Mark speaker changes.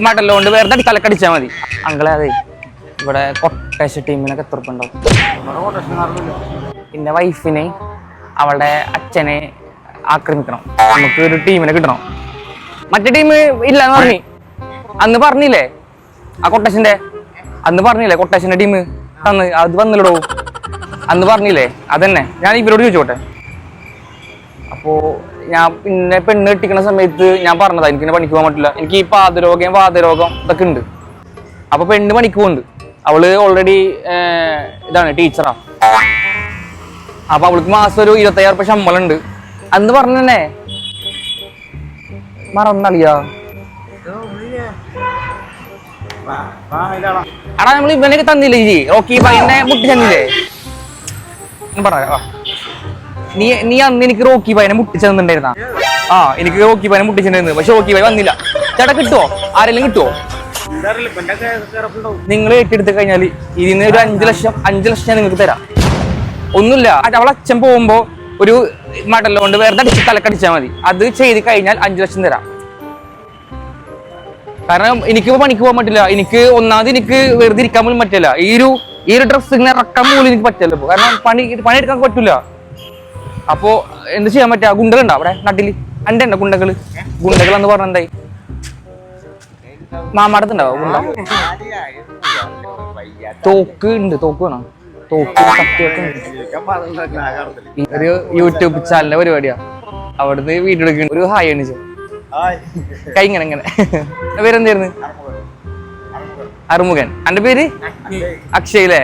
Speaker 1: മടല് കൊണ്ട് വെറുതെ തലക്കടിച്ചാൽ മതി. അങ്കളെ അതെ ഇവിടെ കൊട്ടേഷൻ ടീമിനൊക്കെ എത്ര ഉറുപ്പ ഉണ്ടാവും? പിന്നെ വൈഫിനെ അവളുടെ അച്ഛനെ ആക്രമിക്കണം, നമുക്ക് ഒരു ടീമിനെ കിട്ടണം. മറ്റേ ടീം ഇല്ലാന്ന് പറഞ്ഞു അന്ന് പറഞ്ഞില്ലേ, ആ കൊട്ടേഷന്റെ അന്ന് പറഞ്ഞില്ലേ കൊട്ടേഷന്റെ ടീം തന്ന്, അത് വന്നില്ലടോ അന്ന് പറഞ്ഞില്ലേ, അതന്നെ ഞാൻ ഇവരോട് ചോദിച്ചോട്ടെ. അപ്പോ ഞാൻ പിന്നെ പെണ്ണ് കെട്ടിക്കുന്ന സമയത്ത് ഞാൻ പറഞ്ഞതാ എനിക്ക് പണിക്ക് പോകാൻ പറ്റില്ല, എനിക്ക് ഈ വാതരോഗം ഇതൊക്കെ ഉണ്ട്. അപ്പൊ പെണ്ണ് പണിക്ക് പോകുന്നുണ്ട്, അവള് ഓൾറെഡി ഇതാണ് ടീച്ചറാ. അപ്പൊ അവൾക്ക് മാസം ഒരു 25,000 രൂപ ശമ്പളം ഉണ്ട്. അന്ന് പറഞ്ഞേ മറന്നളിയാ. അടാ നമ്മൾ ഇവനൊക്കെ തന്നില്ലേ ജി, റോക്കി പയ്യനെ മുട്ടി തന്നില്ലേ? പറയാ നീ അന്ന് എനിക്ക് റോക്കി പയ്യനെ മുട്ടിച്ചു തന്നിട്ടുണ്ടായിരുന്ന? ആ എനിക്ക് റോക്കി പയ്യനെ മുട്ടിച്ചിട്ടുണ്ടായിരുന്നു, പക്ഷെ റോക്കി പയ്യ വന്നില്ല. ചേട്ടാ കിട്ടുവോ? ആരെങ്കിലും കിട്ടുവോ? നിങ്ങൾ ഏറ്റെടുത്ത് കഴിഞ്ഞാൽ ഇതിന് ഒരു 5 ലക്ഷം ഞാൻ നിങ്ങൾക്ക് തരാം. ഒന്നുമില്ല, അവളെ അച്ഛൻ പോകുമ്പോ ഒരു മടല് കൊണ്ട് വെറുതെ തലക്കടിച്ചാൽ മതി, അത് ചെയ്ത് കഴിഞ്ഞാൽ 5 ലക്ഷം തരാം. കാരണം എനിക്കിപ്പോ പണിക്ക് പോകാൻ പറ്റില്ല, എനിക്ക് ഒന്നാമത് എനിക്ക് വെറുതെ ഇരിക്കാൻ പോലും പറ്റില്ല, ഈ ഒരു ഡ്രസ്സ് ഇങ്ങനെ ഇറക്കാൻ പോലും എനിക്ക് പറ്റില്ല, കാരണം പണിയെടുക്കാൻ പറ്റില്ല. അപ്പോ എന്ത് ചെയ്യാൻ പറ്റാ? ഗുണ്ടകളുണ്ടോ അവിടെ നാട്ടില്? അന്റെ ഉണ്ടോ ഗുണ്ടകള്? ഗുണ്ടകളെന്ന് പറഞ്ഞ എന്തായി? മാമാടത്തുണ്ടാവോ ഗുണ്ട? തോക്ക് ഉണ്ട്, തോക്ക് വേണം, തോക്ക് കത്തിയൊക്കെ ഉണ്ട്. ഒരു യൂട്യൂബ് ചാനലിന്റെ പരിപാടിയാ, അവിടുന്ന് വീഡിയോ എടുക്കുന്നു. ഒരു ഹായ് എണിച്ചു കൈ ഇങ്ങനെ പേരെന്തായിരുന്നു? അറുമുഖൻ. അന്റെ പേര് അക്ഷയ് അല്ലേ?